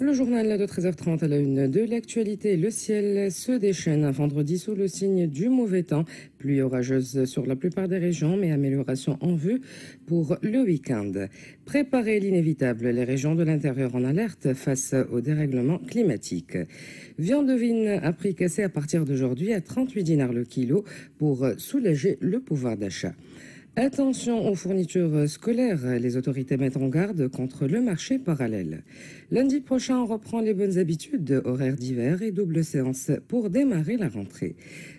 Le journal de 13h30 à la une de l'actualité. Le ciel se déchaîne un vendredi sous le signe du mauvais temps. Pluie orageuse sur la plupart des régions, mais amélioration en vue pour le week-end. Préparez l'inévitable, les régions de l'intérieur en alerte face au dérèglement climatique. Viande ovine à prix cassé à partir d'aujourd'hui à 38 dinars le kilo pour soulager le pouvoir d'achat. Attention aux fournitures scolaires, les autorités mettent en garde contre le marché parallèle. Lundi prochain, on reprend les bonnes habitudes, horaires d'hiver et double séance pour démarrer la rentrée.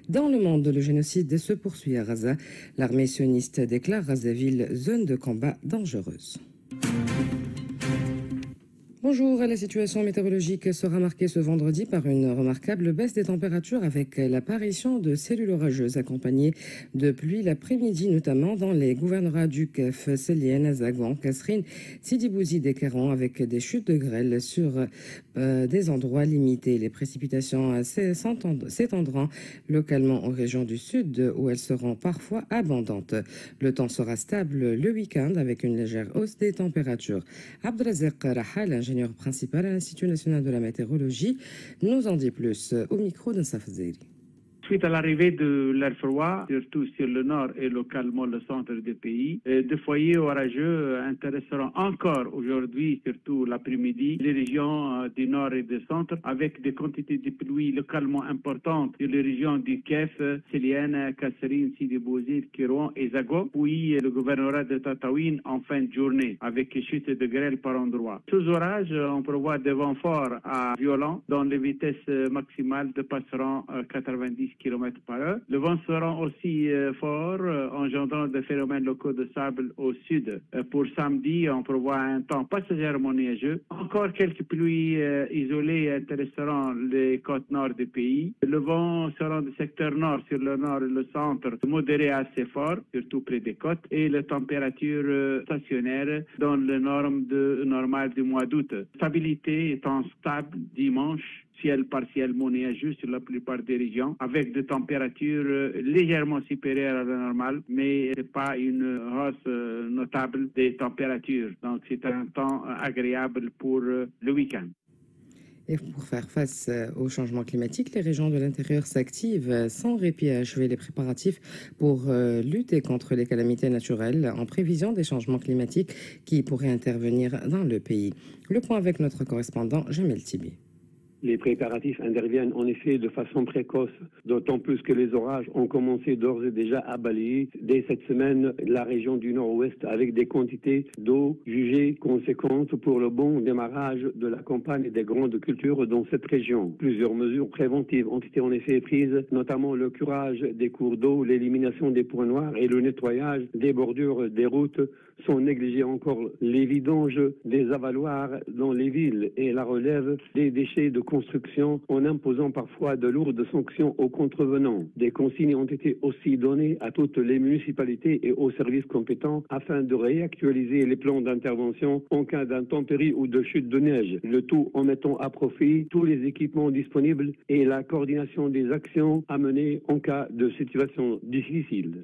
Dans le monde, le génocide se poursuit à Gaza. L'armée sioniste déclare Gazaville zone de combat dangereuse. Bonjour, la situation météorologique sera marquée ce vendredi par une remarquable baisse des températures avec l'apparition de cellules orageuses accompagnées de pluie l'après-midi, notamment dans les gouvernorats du Kef, Célienne, Zagouan, Kasserine, Sidi Bouzid et Kéran, avec des chutes de grêle sur des endroits limités. Les précipitations s'étendront localement aux régions du sud où elles seront parfois abondantes. Le temps sera stable le week-end avec une légère hausse des températures. Abdelazek Rahal, ingénieur principal à l'Institut national de la météorologie, nous en dit plus au micro d'Insaf Zairi. Suite à l'arrivée de l'air froid, surtout sur le nord et localement le centre du pays, des foyers orageux intéresseront encore aujourd'hui, surtout l'après-midi, les régions du nord et du centre, avec des quantités de pluie localement importantes sur les régions du Kef, Célienne, Kasserine, Sidi Bouzid, Kérouan et Zago, puis le gouvernorat de Tataouine en fin de journée, avec chute de grêle par endroits. Sous orage, on prévoit des vents forts à violents, dont les vitesses maximales dépasseront 90 km par heure. Le vent sera aussi fort, engendrant des phénomènes locaux de sable au sud. Pour samedi, on prévoit un temps passagèrement neigeux. Encore quelques pluies isolées intéresseront les côtes nord du pays. Le vent sera du secteur nord sur le nord et le centre, modéré assez fort, surtout près des côtes, et les températures stationnaires dans les normes normales du mois d'août. Stabilité étant stable dimanche, ciel partiellement neigeux sur la plupart des régions, avec des températures légèrement supérieures à la normale, mais pas une hausse notable des températures. Donc c'est un temps agréable pour le week-end. Et pour faire face au changement climatique, les régions de l'intérieur s'activent sans répit à achever les préparatifs pour lutter contre les calamités naturelles en prévision des changements climatiques qui pourraient intervenir dans le pays. Le point avec notre correspondant Jamel Tibi. Les préparatifs interviennent en effet de façon précoce, d'autant plus que les orages ont commencé d'ores et déjà à balayer dès cette semaine la région du nord-ouest avec des quantités d'eau jugées conséquentes pour le bon démarrage de la campagne des grandes cultures dans cette région. Plusieurs mesures préventives ont été en effet prises, notamment le curage des cours d'eau, l'élimination des points noirs et le nettoyage des bordures des routes. Sont négligés encore les vidanges des avaloirs dans les villes et la relève des déchets de construction en imposant parfois de lourdes sanctions aux contrevenants. Des consignes ont été aussi données à toutes les municipalités et aux services compétents afin de réactualiser les plans d'intervention en cas d'intempéries ou de chute de neige. Le tout en mettant à profit tous les équipements disponibles et la coordination des actions à mener en cas de situation difficile.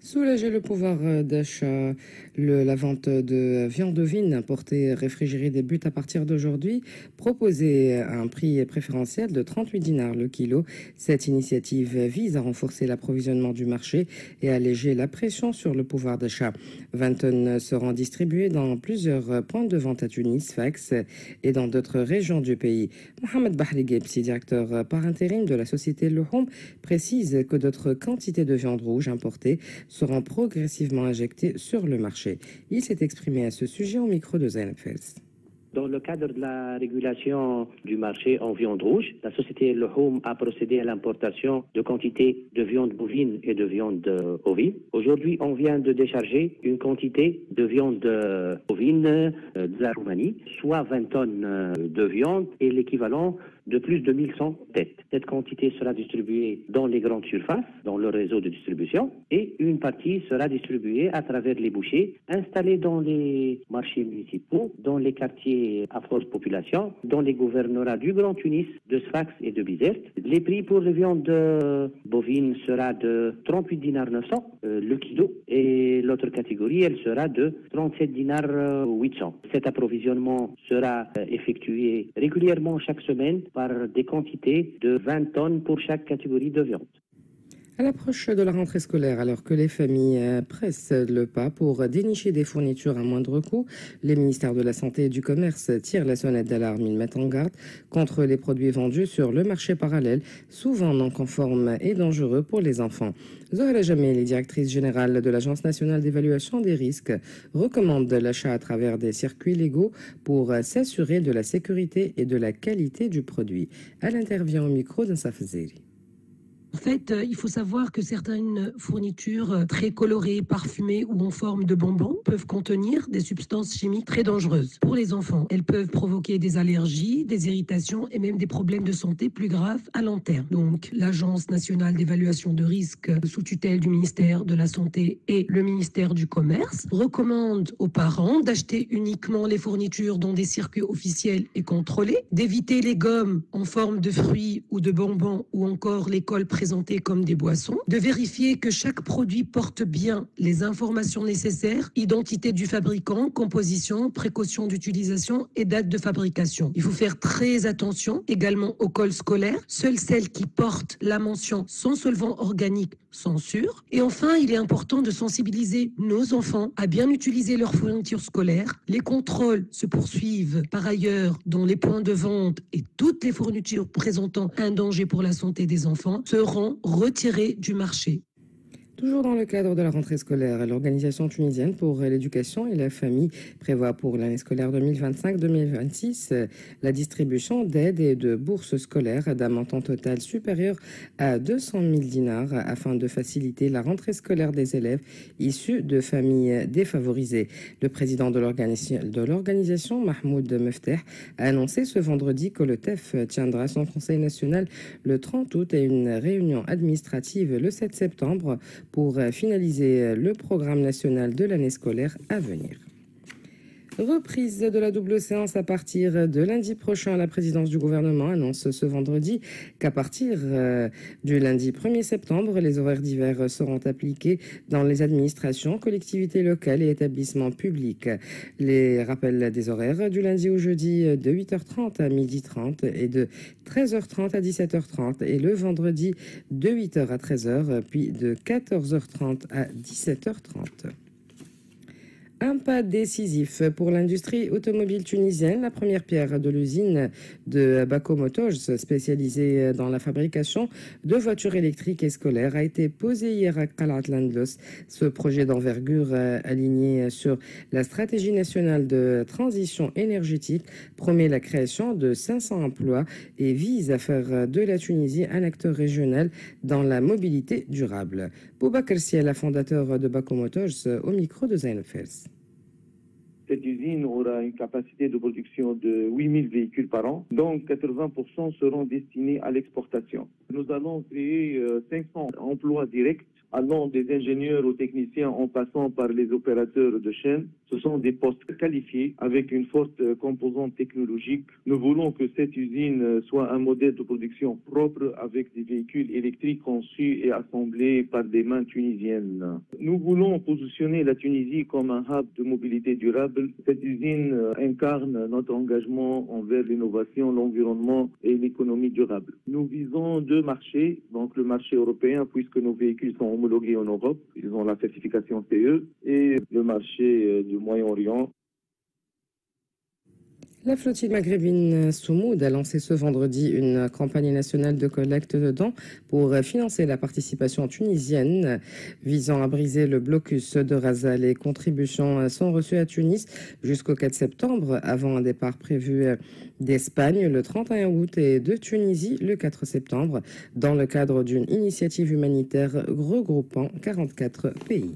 Soulager le pouvoir d'achat, la vente de viande ovine importée réfrigérée débute à partir d'aujourd'hui, proposée à un prix préférentiel de 38 dinars le kilo. Cette initiative vise à renforcer l'approvisionnement du marché et alléger la pression sur le pouvoir d'achat. 20 tonnes seront distribuées dans plusieurs points de vente à Tunis, Fax et dans d'autres régions du pays. Mohamed Bahri Gebsi, directeur par intérim de la société Louhoum, précise que d'autres quantités de viande rouge importée seront progressivement injectés sur le marché. Il s'est exprimé à ce sujet au micro de Zainab Fels. Dans le cadre de la régulation du marché en viande rouge, la société Louhoum a procédé à l'importation de quantités de viande bovine et de viande ovine. Aujourd'hui, on vient de décharger une quantité de viande ovine de la Roumanie, soit 20 tonnes de viande et l'équivalent de plus de 1100 têtes. Cette quantité sera distribuée dans les grandes surfaces, dans le réseau de distribution, et une partie sera distribuée à travers les bouchers installés dans les marchés municipaux, dans les quartiers à forte population, dans les gouvernorats du Grand Tunis, de Sfax et de Bizerte. Les prix pour les viandes bovines sera de 38 dinars 900 le kilo, et l'autre catégorie, elle sera de 37 dinars 800. Cet approvisionnement sera effectué régulièrement chaque semaine par des quantités de 20 tonnes pour chaque catégorie de viande. À l'approche de la rentrée scolaire, alors que les familles pressent le pas pour dénicher des fournitures à moindre coût, les ministères de la Santé et du Commerce tirent la sonnette d'alarme. Ils mettent en garde contre les produits vendus sur le marché parallèle, souvent non conformes et dangereux pour les enfants. Zohra Jamil, directrice générale de l'Agence nationale d'évaluation des risques, recommande l'achat à travers des circuits légaux pour s'assurer de la sécurité et de la qualité du produit. Elle intervient au micro d'Insaf Zeri. En fait, il faut savoir que certaines fournitures très colorées, parfumées ou en forme de bonbons peuvent contenir des substances chimiques très dangereuses. Pour les enfants, elles peuvent provoquer des allergies, des irritations et même des problèmes de santé plus graves à long terme. Donc, l'Agence nationale d'évaluation de risques sous tutelle du ministère de la Santé et le ministère du Commerce recommande aux parents d'acheter uniquement les fournitures dans des circuits officiels et contrôlés, d'éviter les gommes en forme de fruits ou de bonbons ou encore les cols présentés comme des boissons, de vérifier que chaque produit porte bien les informations nécessaires, identité du fabricant, composition, précaution d'utilisation et date de fabrication. Il faut faire très attention également aux cols scolaires, seules celles qui portent la mention sans solvant organique sont sûres. Et enfin, il est important de sensibiliser nos enfants à bien utiliser leurs fournitures scolaires. Les contrôles se poursuivent par ailleurs dans les points de vente et toutes les fournitures présentant un danger pour la santé des enfants seront retirés du marché. Toujours dans le cadre de la rentrée scolaire, l'Organisation tunisienne pour l'éducation et la famille prévoit pour l'année scolaire 2025-2026 la distribution d'aides et de bourses scolaires d'un montant total supérieur à 200 000 dinars afin de faciliter la rentrée scolaire des élèves issus de familles défavorisées. Le président de l'organisation, Mahmoud Mefteh, a annoncé ce vendredi que le TEF tiendra son conseil national le 30 août et une réunion administrative le 7 septembre pour finaliser le programme national de l'année scolaire à venir. Reprise de la double séance à partir de lundi prochain. La présidence du gouvernement annonce ce vendredi qu'à partir du lundi 1er septembre, les horaires d'hiver seront appliqués dans les administrations, collectivités locales et établissements publics. Les rappels des horaires du lundi au jeudi de 8h30 à 12h30 et de 13h30 à 17h30 et le vendredi de 8h à 13h puis de 14h30 à 17h30. Un pas décisif pour l'industrie automobile tunisienne. La première pierre de l'usine de Bako Motors, spécialisée dans la fabrication de voitures électriques et scolaires, a été posée hier à Qalat Landlos. Ce projet d'envergure aligné sur la stratégie nationale de transition énergétique promet la création de 500 emplois et vise à faire de la Tunisie un acteur régional dans la mobilité durable. Boubacar Siela, fondateur de Bako Motors, au micro de Zainab Fels. Cette usine aura une capacité de production de 8000 véhicules par an, dont 80% seront destinés à l'exportation. Nous allons créer 500 emplois directs, allant des ingénieurs aux techniciens en passant par les opérateurs de chaîne. Ce sont des postes qualifiés avec une forte composante technologique. Nous voulons que cette usine soit un modèle de production propre avec des véhicules électriques conçus et assemblés par des mains tunisiennes. Nous voulons positionner la Tunisie comme un hub de mobilité durable. Cette usine incarne notre engagement envers l'innovation, l'environnement et l'économie durable. Nous visons deux marchés, donc le marché européen puisque nos véhicules sont homologués en Europe, ils ont la certification CE, et le marché du Moyen-Orient. La flottille maghrébine Soumoud a lancé ce vendredi une campagne nationale de collecte de dons pour financer la participation tunisienne visant à briser le blocus de Raza. Les contributions sont reçues à Tunis jusqu'au 4 septembre avant un départ prévu d'Espagne le 31 août et de Tunisie le 4 septembre dans le cadre d'une initiative humanitaire regroupant 44 pays.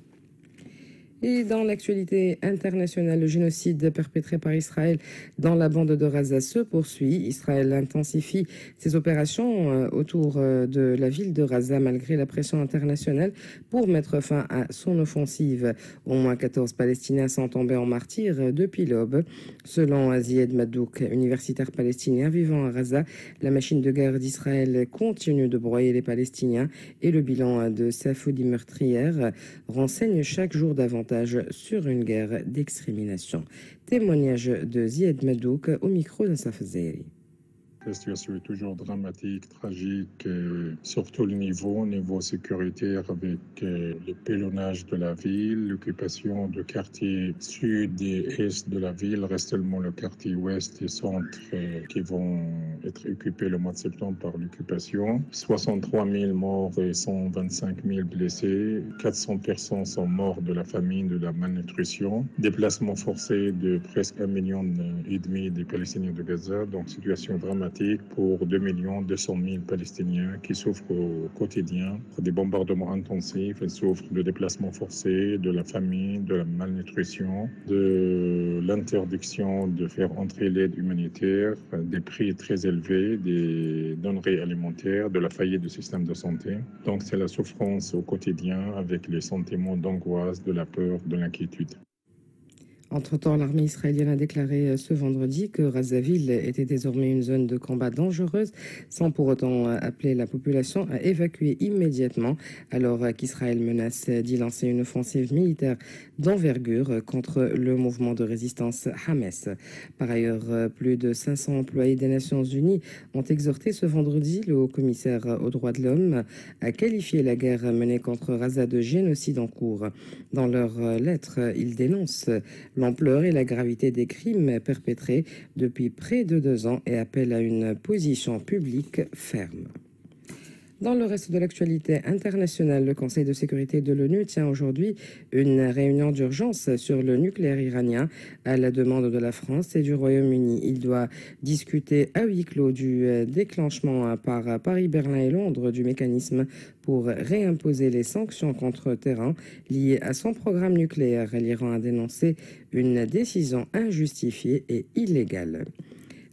Et dans l'actualité internationale, le génocide perpétré par Israël dans la bande de Gaza se poursuit. Israël intensifie ses opérations autour de la ville de Gaza malgré la pression internationale pour mettre fin à son offensive. Au moins 14 Palestiniens sont tombés en martyrs depuis l'aube. Selon Zied Madouk, universitaire palestinien vivant à Gaza, la machine de guerre d'Israël continue de broyer les Palestiniens et le bilan de sa folie meurtrière renseigne chaque jour davantage sur une guerre d'extermination. Témoignage de Zied Madouk au micro de Safzeri. La situation est toujours dramatique, tragique, sur tous les niveaux, au niveau sécuritaire avec le pèlerinage de la ville, l'occupation de quartiers sud et est de la ville. Reste seulement le quartier ouest et centre qui vont être occupés le mois de septembre par l'occupation. 63 000 morts et 125 000 blessés. 400 personnes sont mortes de la famine, de la malnutrition. Déplacement forcé de presque 1,5 million des Palestiniens de Gaza. Donc situation dramatique pour 2 200 000 Palestiniens qui souffrent au quotidien des bombardements intensifs. Ils souffrent de déplacements forcés, de la famine, de la malnutrition, de l'interdiction de faire entrer l'aide humanitaire, des prix très élevés, des denrées alimentaires, de la faillite du système de santé. Donc c'est la souffrance au quotidien avec les sentiments d'angoisse, de la peur, de l'inquiétude. Entre-temps, l'armée israélienne a déclaré ce vendredi que Razaville était désormais une zone de combat dangereuse, sans pour autant appeler la population à évacuer immédiatement, alors qu'Israël menace d'y lancer une offensive militaire d'envergure contre le mouvement de résistance Hamas. Par ailleurs, plus de 500 employés des Nations Unies ont exhorté ce vendredi le haut-commissaire aux droits de l'homme à qualifier la guerre menée contre Gaza de génocide en cours. Dans leur lettre, ils dénoncent l'ampleur et la gravité des crimes perpétrés depuis près de 2 ans et appellent à une position publique ferme. Dans le reste de l'actualité internationale, le Conseil de sécurité de l'ONU tient aujourd'hui une réunion d'urgence sur le nucléaire iranien à la demande de la France et du Royaume-Uni. Il doit discuter à huis clos du déclenchement par Paris, Berlin et Londres du mécanisme pour réimposer les sanctions contre Téhéran liées à son programme nucléaire. L'Iran a dénoncé une décision injustifiée et illégale.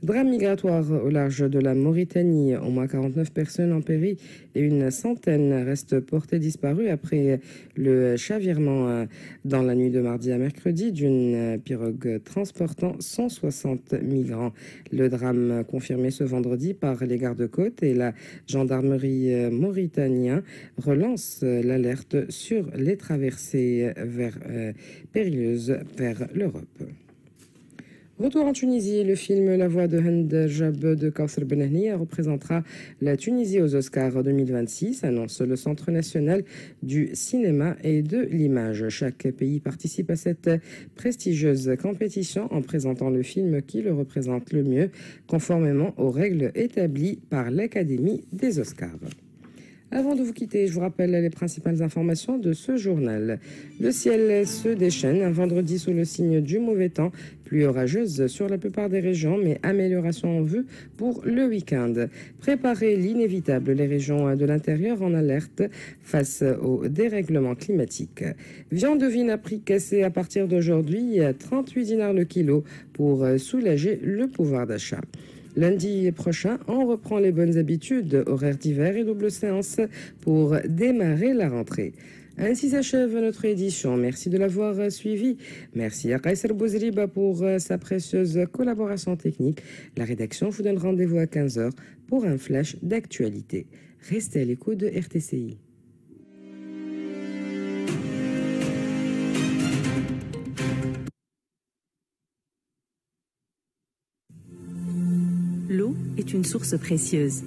Drame migratoire au large de la Mauritanie. Au moins 49 personnes ont péri et une centaine restent portées disparues après le chavirement dans la nuit de mardi à mercredi d'une pirogue transportant 160 migrants. Le drame confirmé ce vendredi par les gardes-côtes et la gendarmerie mauritanienne relance l'alerte sur les traversées périlleuses vers l'Europe. Retour en Tunisie, le film La Voix de Hend Jab de Kawthar Benahnia représentera la Tunisie aux Oscars 2026, annonce le Centre national du cinéma et de l'image. Chaque pays participe à cette prestigieuse compétition en présentant le film qui le représente le mieux, conformément aux règles établies par l'Académie des Oscars. Avant de vous quitter, je vous rappelle les principales informations de ce journal. Le ciel se déchaîne un vendredi sous le signe du mauvais temps. Pluie orageuse sur la plupart des régions, mais amélioration en vue pour le week-end. Préparez l'inévitable, les régions de l'intérieur en alerte face au dérèglement climatique. Viande ovine à prix cassé à partir d'aujourd'hui, 38 dinars le kilo pour soulager le pouvoir d'achat. Lundi prochain, on reprend les bonnes habitudes, horaires d'hiver et double séance pour démarrer la rentrée. Ainsi s'achève notre édition. Merci de l'avoir suivi. Merci à Kaiser Bouzriba pour sa précieuse collaboration technique. La rédaction vous donne rendez-vous à 15h pour un flash d'actualité. Restez à l'écoute de RTCI. L'eau est une source précieuse.